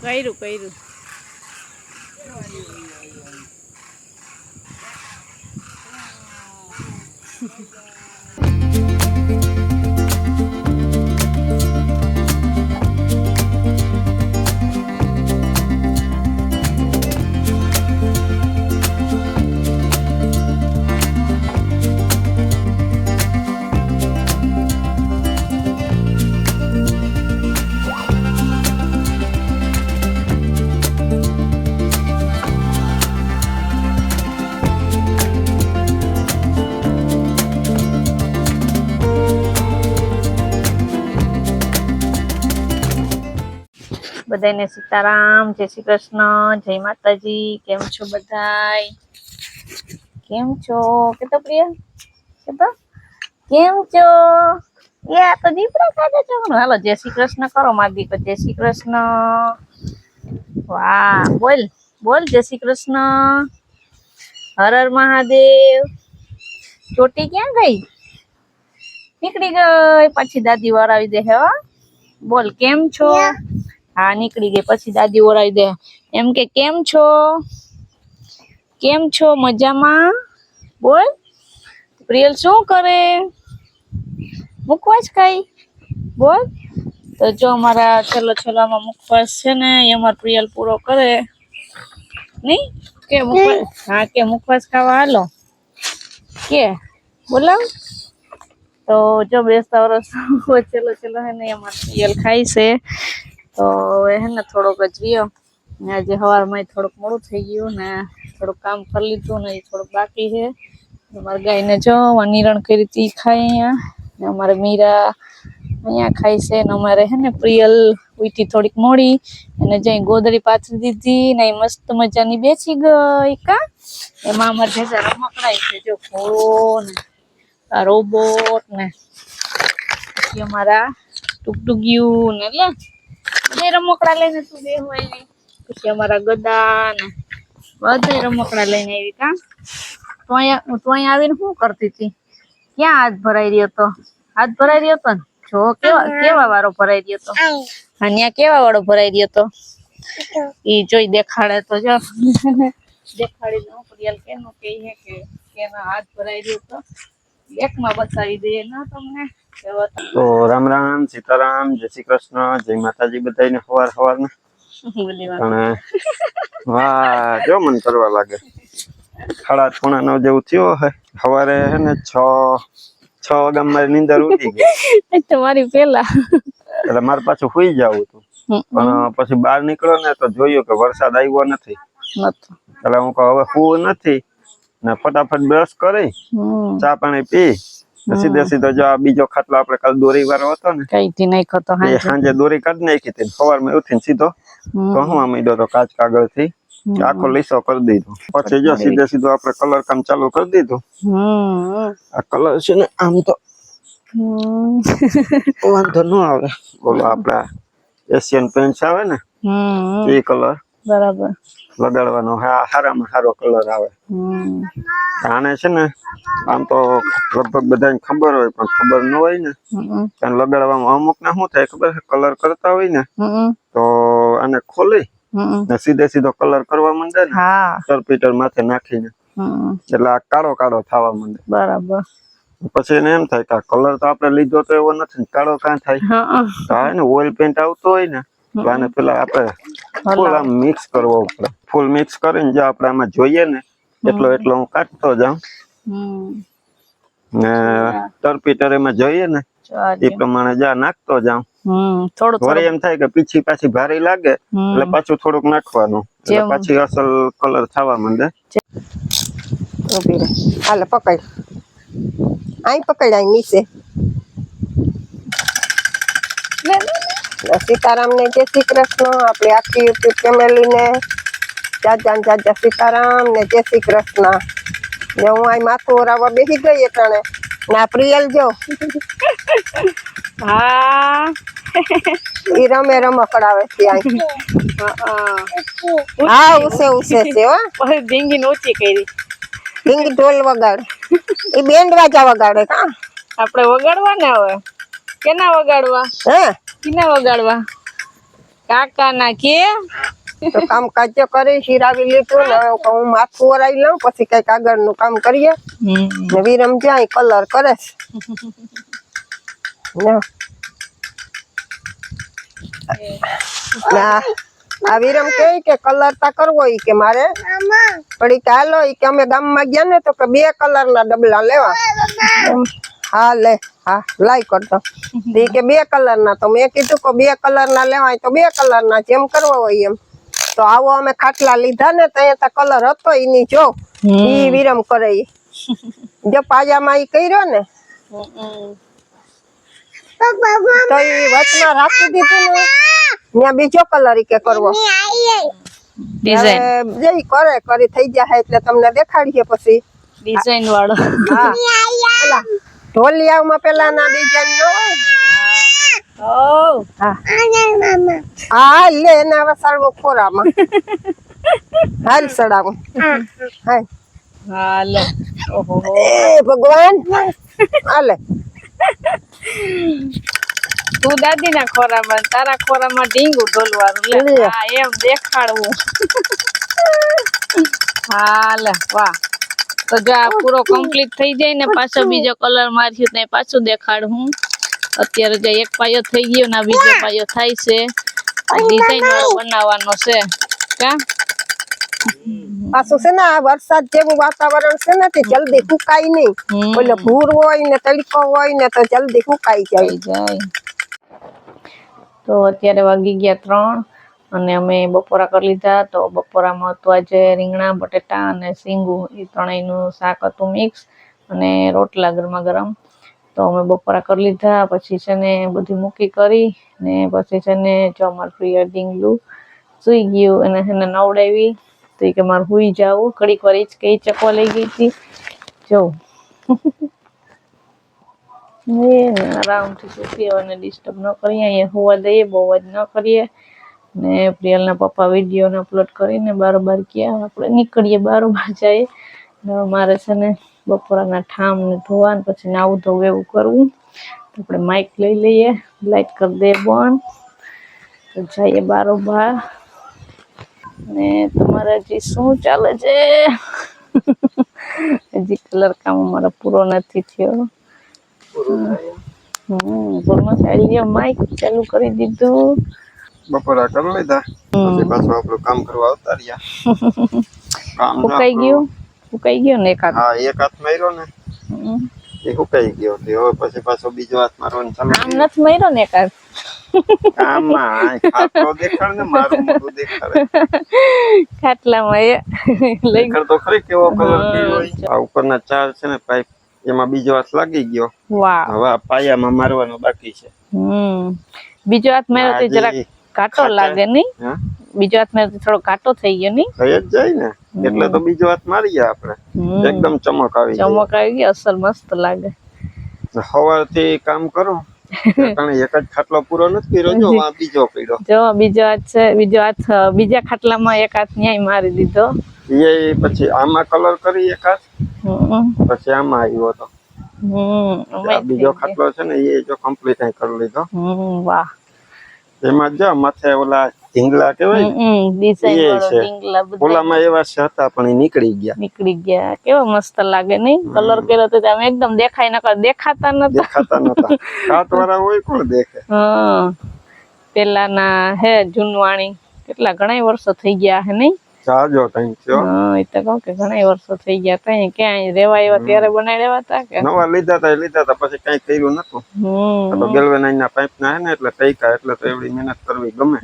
કર્યું કર્યું. બધાને સીતારામ, જય શ્રી કૃષ્ણ, જય માતાજી. કેમ છો બધાય? કેમ છો? કેતો પ્રિય કેતો કેમ છો? એ આ તો દીપડા કાઢે છે. હાલો જય શ્રી કૃષ્ણ કરો મારી દીકરો. જય શ્રી કૃષ્ણ. વાહ, બોલ બોલ જય શ્રી કૃષ્ણ. હર હર મહાદેવ. ચોટી ક્યાં ગઈ? નીકળી ગઈ. પછી દાદી વરાવી દે હે. બોલ કેમ છો? હા નીકળી ગઈ. પછી દાદી ઓરાવી દે એમ કે કેમ છો? કેમ છો? મજામાં? બોલ પ્રિયલ શું કરે? મુકવાસ કઈ બોલ. તો જો અમારા છેલ્લો છેલ્લામાં મુખવાસ છે ને એ અમાર પ્રિયલ પૂરો કરે નઈ કે મુખવાસ. હા કે મુખવાસ ખાવા હાલો કે બોલાવ. તો જો બેસતા વર્ષ છેલ્લો છેલ્લો હે ને અમાર પ્રિયલ ખાય છે. તો હે ને થોડોક જ રહ્યો. આજે સવારમાં થોડુંક મોડું થઈ ગયું ને થોડુંક કામ કરી લીધું ને થોડુંક બાકી છે. અમારે ગાયને જો નિરણ કરી હતી ખાય અહીંયા. અમારે મીરા અહીંયા ખાય છે ને અમારે હે ને પ્રિયલ ઉઠી થોડીક મોડી અને જઈ ગોદડી પાથરી દીધી ને મસ્ત મજાની બેસી ગઈ. કા એમાં અમારે ભેગા રમકડાય છે જો ઘોડો ને આ રોબોટ ને પછી અમારા ટુકટુકિયું ને લે બે રમકડા લઈને તું બે હોય ને પછી અમારા ગદા ને બધા રમકડા લઈને આવી. કા તો અહીંયા આવીને શું કરતી હતી? ક્યાં હાથ ભરાઈ રહ્યો તો? હાથ ભરાઈ રહ્યો તો ને જો કેવા વાળો ભરાઈ રહ્યો તો. અહીંયા કેવા વાળો ભરાઈ રહ્યો તો ઈ જોઈ દેખાડે તો જો દેખાડી દઉં. પ્રિયલ કેનું કે એના હાથ ભરાઈ રહ્યો તો એકમાં બતાવી દઈએ ના તમને. તો રામ રામ, સીતારામ, જય શ્રી કૃષ્ણ, જય માતાજી બધાને સવાર સવારમાં. પણ વાહ જો મન કરવા લાગે 8:30-9 જેવું થયો હે. સવારે હે ને 6 વાગ્યા મારી નીંદર ઉડી ગઈ. તમારી પેલા એટલે મારે પાછું સુઈ જવું હતું. પણ પછી બહાર નીકળ્યો ને તો જોયું કે વરસાદ આવ્યો નથી. એટલે હું કહું હવે સુવું નથી ને ફટાફટ બ્રશ કરી ચા પાણી પી સીધે સીધો જો આ બીજો ખાટલો આપણે કાલ દોરી વાળો હતો ને કઈથી નાખ્યો તો સાંજે દોરી કાઢી નાખી હતી. સવારમાં ઉઠીને સીધો કહવા માંડ્યો તો કાચ કાગળ થી આખો લીસો કરી દીધો. પછી જો સીધે સીધો આપણે કલર કામ ચાલુ કરી દીધું. આ કલર છે ને આમ તો વાંધો ન આવે. બોલો આપડા એશિયન પેન્ટ્સ આવે ને એ કલર બરાબર લગાડવાનો. હા સારામાં સારો કલર આવે. આને છે ને આમ તો લગભગ બધાને ખબર હોય પણ ખબર ન હોય ને ત્યાં લગાડવામાં અમુક ને શું થાય ખબર? કલર કરતા હોય ને તો આને ખોલી ને સીધે સીધો કલર કરવા માંડે ને ટર્પીટર માથે નાખીને એટલે આ કાળો કાળો થવા માંડે. બરાબર. પછી એને એમ થાય કે કલર તો આપણે લીધો તો એવો નથી, કાળો ક્યાં થાય? હા ને ઓઇલ પેન્ટ આવતો હોય ને તો આને પેલા આપણે ફૂલ આમ મિક્સ કરવો પડે. ફૂલ મિક્સ કરીને જો આપણે આમાં જોઈએ ને એટલો હું કાઢતો જાઉં ને ટર્પીટર એમાં જોઈએ ને એ પ્રમાણે જા નાખતો જાઉં. થોડી એમ થાય કે પીછી પાછી ભારી લાગે એટલે પાછું થોડુંક નાખવાનું એટલે પાછી અસલ કલર થવા માંડે. હાલે પકડ આઈ પકડ આઈ નીચે. સીતારામ ને જય શ્રી કૃષ્ણ. આપણી આખી યુટ્યુબ ફેમિલી ને જાજા સીતારામ ને જય શ્રી કૃષ્ણ. ને હું આ માથું ઓરાવા બેસી ગઈ એટલે ને આ પ્રિયલ જો હા ઈ રમકડાવે છે. હા ઉસે છે હો. પછી ઢીંગી ઊંચી કરી ઢીંગી ઢોલ વગાડે. એ બેન્ડ વાજા વગાડે. કા આપણે વગાડવા ને હવે કેના વગાડવા હે કિના વગાડવા કાકા ના કે તો કામ કાજ કરી શિરાવી લીધું ને હવે હું માથું ઓરાઈ લઉં પછી કઈક આગળનું કામ કરીએ ને વિરમ જાય કલર કરે છે ને આ વિરમ કે કલર તા કરવો ઈ કે મારે પડી કે હાલો ઈ કે અમે ગામમાં ગયા ને તો કે 2 કલરના ડબલા લેવા હા લે હા લાઈ કરતો ઈ કે 2 કલરના તો મેં કીધું કે 2 કલરના લેવાય તો 2 કલરના જેમ કરવા હોય એમ તો આવો અમે ખાટલા લીધા ને ત્યાં તો કલર હતો ઈની જો ઈ વિરમ કરે ઈ જો પાજામાં ઈ કર્યો ને તો ઈ વચમાં રાખી દીધું ને ત્યાં બીજો કલર ઈ કે કરવો ડિઝાઇન જે ઈ કરે કરી થઈ જાય એટલે તમને દેખાડીએ પછી ડિઝાઇન વાળો હા પેલા ઢોલિયામાં પેલા ના ડિઝાઇન ન હોય ઓ હા હા લે એને હવે સળવો ખોરામાં હાલ સડાવું હાલ હાલે ઓહો એ ભગવાન હાલે તું દાદી ના ખોરામાં તારા ખોરામાં ઢીંગું ઢોલવાનું લે હા એમ દેખાડવું હાલે વાહ તો જો આ પૂરો કમ્પ્લીટ થઈ જાય ને પાછો બીજો કલર માર્યું ને પાછું દેખાડું અત્યારે જે એક પાયો થઈ ગયો ને બીજો પાયો થાય છે આ ડિઝાઇન વાળો બનાવવાનો છે કા પાછું છે ને આ વરસાદ જેવું વાતાવરણ છે ને તે જલ્દી સુકાય નહીં એટલે ભૂર હોય ને તડકો હોય ને તો જલ્દી સુકાઈ જાય જાય તો અત્યારે વાગી ગયા 3 અને અમે બપોરા કરી લીધા તો બપોરામાં હતું આજે રીંગણા બટેટા અને સીંગું એ ત્રણેયનું શાક હતું મિક્સ અને રોટલા ગરમા ગરમ તો અમે બપોરા કરી લીધા પછી છે ને બધી મૂકી કરી ને પછી છે ને જો અમારું પ્રિય ઢીંગલું સૂઈ ગયું એને છે ને નવડાવી તો કે મારે સુઈ જાવું ઘડીક વાર જ કઈ ચકવા લઈ ગઈ હતી જો આરામથી સુખી અને ડિસ્ટર્બ ન કરીએ અહીંયા હોવા દઈએ બહુ જ ન કરીએ ને પ્રિયલના પપ્પા વિડીયોને અપલોડ કરીને બારોબાર ગયા આપણે નીકળીએ બારોબાર જઈએ ને મારે છે ને બપોરાના ઠામ ને ધોવા પછી નાવું ધોવું એવું કરવું તો આપણે માઇક લઈ લઈએ લાઈટ કરી દે બંધ તો જઈએ બારોબાર ને તમારે હજી શું ચાલે છે હજી કલર કામ અમારો પૂરો નથી થયો પૂર્ણ સાહેબ માઇક ચાલુ કરી દીધું બપોરા કરી લીધા પછી પાછું આપણું કામ કરવા આવતા રહ્યા કામ ફૂકાઈ ગયો ને એક હાથ હા એક હાથ માર્યો ને એ ફૂકાઈ ગયો હવે પછી પાછો બીજો હાથ મારવાનું ચાલુ આમ નથી માર્યો ને એક હાથ આમાં ખાટલો દેખાડ ને મારું મોઢું દેખાડે ખાટલામાં લઈ તો ખરી કેવો કલર પીળો હોય આ ઉપરના 4 છે ને પાઇપ એમાં બીજો હાથ લાગી ગયો વાહ હવે આ પાયામાં મારવાનો બાકી છે બીજો હાથ માર્યો તો જરાક કાટો લાગે નહીં બીજો હાથ માર્યો તો થોડો કાટો થઈ ગયો નહીં થઈ જ જાય ને એટલે તો બીજો હાથ મારીએ આપણે એકદમ ચમક આવી ગઈ અસલ મસ્ત લાગે સવારથી કામ કરું કારણ એક જ ખાટલો પૂરો નથી કર્યો જો આ બીજો પડ્યો જો બીજો હાથ છે બીજો હાથ બીજા ખાટલામાં એક હાથ ન્યાય મારી દીધો એ પછી આમાં કલર કરી એક હાથ પછી આમાં આવ્યો હતો બીજો ખાટલો છે ને એ જો કમ્પ્લીટ કરી લીધો વાહ એમાં જો માથે ઓલા ઢીંગલા કેવાય ઓલામાં એવા છે હતા પણ એ નીકળી ગયા કેવો મસ્ત લાગે નહીં કલર કર્યો તો આમ એકદમ દેખાય નકર દેખાતા નતા કાટ વાળા હોય કોણ દેખે પેલાના હે જૂનવાણી કેટલા ઘણા વર્ષો થઈ ગયા હે નહીં જાજો ટાઈમ થયો એ તો કહું કે ઘણા વર્ષો થઈ ગયા તઈ ક્યાંય રેવા એવા ત્યારે બનાવી લેવા હતા કે નવા લીધા હતા પછી કઈ કર્યું નતું તો ગેલ્વેનાઇઝ ના પાઇપ ના હે ને એટલે કઈકા એટલે તો એવડી મહેનત કરવી ગમે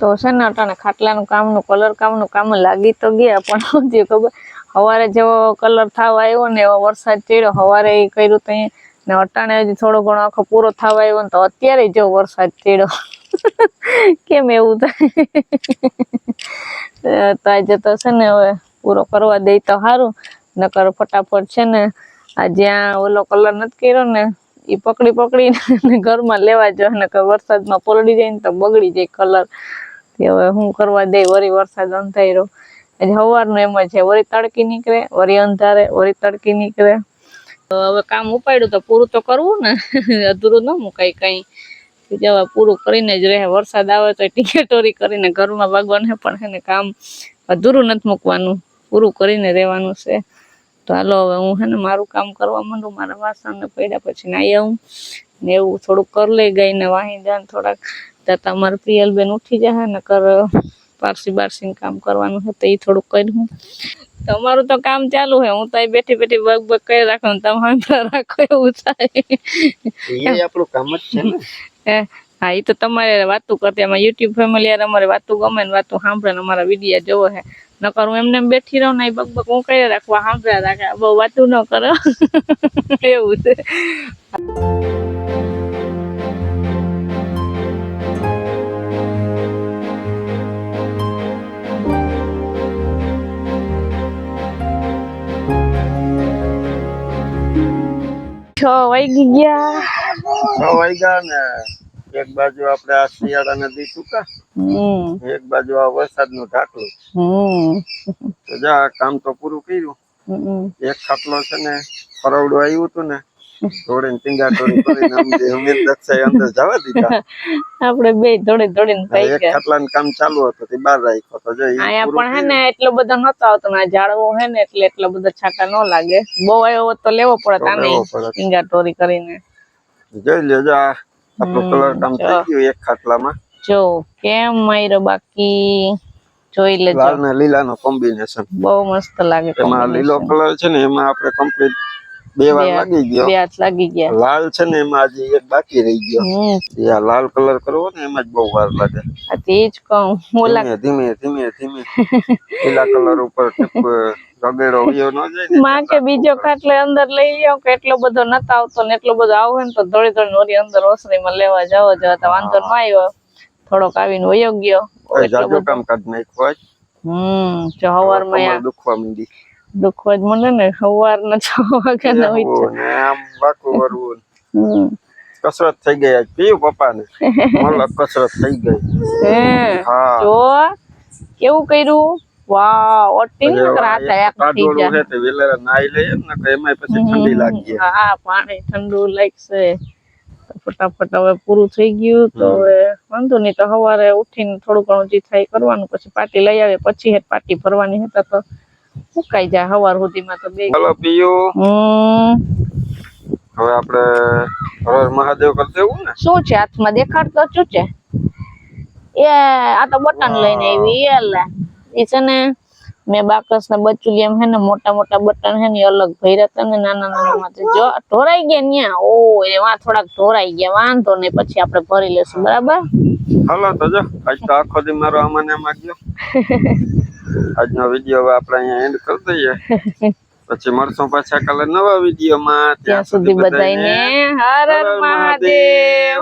તો છે ને અટાણે ખાટલાનું કામનું કલર કામનું કામ લાગી તો ગયા પણ હજી ખબર સવારે જેવો કલર થવા આવ્યો ને એવો વરસાદ ચડ્યો સવારે એ કર્યું તો ને અટાણે હજી થોડો ઘણો આખો પૂરો થવા આવ્યો ને તો અત્યારે જો વરસાદ ચડ્યો કેમ એવું થાય તો આજે તો છે ને હવે પૂરો કરવા દે તો સારું, નકર ફટાફટ છે ને આ જ્યાં ઓલો કલર નથી કર્યો ને એ પકડી પકડીને ઘરમાં લેવા જો, નકર વરસાદમાં પલળી જાય ને તો બગડી જાય કલર. હવે હું કરવા દે, વરી વરસાદ અંધાર્યો. આજે સવારનું એમ જ છે, વરી તડકી નીકળે, વરી અંધારે, વરી તડકી નીકળે. હવે કામ ઉપાડ્યું તો પૂરું તો કરવું ને, અધૂરું ન મુકાય કઈ. જવા પૂરું કરીને જ રહે. વરસાદ આવે તો ટીકેટોરી કરીને ઘરમાં ભાગવાનું પણ છે ને કામ અધૂરું નથી મૂકવાનું, પૂરું કરીને રહેવાનું છે. તો હાલો હવે હું છે ને મારું કામ કરવા માંડું, મારા વાસણ પડ્યા પછી નાઈ આવું ને એવું થોડુંક કરી લઈ ગઈ ને વાહી જાય થોડાક. ત્યાં તમારે પ્રિયલબેન ઉઠી જાય ને કર પારસી બારસી કામ કરવાનું છે તો એ થોડુંક કર્યું. તમારું તો કામ ચાલુ છે, હું તો બેઠી બેઠી બગ બગ કરી રાખું, તમે રાખો એવું થાય. આપણું કામ જ છે ને. હા, એ તો તમારે વાતું કરતી, એમાં યુટ્યુબ ફેમિલી યાર અમારે વાતું ગમે ને વાતું સાંભળે ને અમારા વિડીયો જોવો છે. નકર હું એમને બેઠી રહું ને બગ બગ હું કરી રાખવા સાંભળ્યા રાખે, બહુ વાતું ન કરો એવું છે. છ વાગી ગયા. 6 વાગ્યા ને એક બાજુ આપણે આ શિયાળાના દી ટૂંકા, એક બાજુ આ વરસાદનું ઢાકલું. તો જા કામ તો પૂરું કર્યું. એક ખાટલો છે ને પરવડું આવ્યું હતું ને, દોડીને ટીંગાટોરી કરીને અમે દક્ષાએ અંદર જવા દીધા. આપણે બે દોડીને થઈ એક ખાટલાનું કામ ચાલુ હતું તે બહાર રાખ્યો તો જો અહીંયા પણ હે ને એટલો બધો નતો આવતો ને ઝાડવો હે ને એટલે એટલો બધો છાંટા ન લાગે. બહુ આવ્યો તો લેવો પડે તાને ટીંગાટોરી કરીને. જોઈ લેજો આ આપણું કલર કામ થઈ ગયું એક ખાટલામાં. જો કેમ માયરો બાકી જોઈ લેજો. લાલ ને લીલા નો કોમ્બિનેશન બહુ મસ્ત લાગે. એમાં લીલો કલર છે ને એમાં આપણે કમ્પ્લીટ 2 વાર લાગી ગયો. 2 હાથ લાગી ગયા. લાલ છે ને એમાં હજી એક બાકી રહી ગયો. યા લાલ કલર કરવો ને એમાં જ બહુ વાર લાગે. આ તેજ કહું ઓલા ધીમે ધીમે લીલા કલર ઉપર રગેડો વયો ન જાય ને. માં કે બીજો ખાટલો અંદર લઈ લ્યો કે એટલો બધો નતા આવતો ને એટલો બધો આવે ને તો થોડી થોડી નોરી અંદર ઓસરીમાં લેવા જાવ તો વાંધો ન આવ્યો. થોડોક આવીને વયો ગયો. જાજો કામ કાઢ નાખ્યો. જો હવારમાં દુખવા માંડી. દુખવા જ મને ને સવારના 6 વાગ્યા હોય ને આમ વાકું વરવું. કસરત થઈ ગઈ આજ પીયું પપ્પાને. મલક કસરત થઈ ગઈ. હા જો કેવું કર્યું. વાહ ઓટી ને રાતા એક થઈ જાય. છે તે વેલેરા નાઈ લઈએ ને કે એમાં પછી ઠંડી લાગી. હા પાણી ઠંડુ લાગશે. ફટાફટ હવે પૂરું થઈ ગયું તો હવે વાંધો નહીં. તો સવારે ઉઠીને થોડું ઘણું જે થાય કરવાનું, પછી પાટી લઈ આવે પછી હે પાટી ભરવાની હતા તો મુકાઈ જાય સવાર સુધીમાં તો બે. હાલો પીયું. હવે આપણે હર મહાદેવ કરી દેવું ને. શું છે હાથમાં દેખાડતો શું છે? એ આ તો બટન લઈને આવી એલા. એ છે ને મેં બાકસ ને બચુલી એમ હે ને મોટા મોટા બટન હે ને અલગ ભર્યા હતા ને નાના નાના માંથી જો ઢોરાઈ ગયા ન્યા. ઓ એમાં થોડાક ઢોરાઈ ગયા, વાંધો નહીં પછી આપણે ભરી લેશું બરાબર. હાલો તો જો આજ તો આખો દી મારો આમાં એમાં ગયો. આજનો વિડીયો હવે આપણે અહીંયા એન્ડ કરી દઈએ. પછી મળશું પાછા કાલે નવા વિડીયોમાં. ત્યાં સુધી બધાને હર હર મહાદેવ.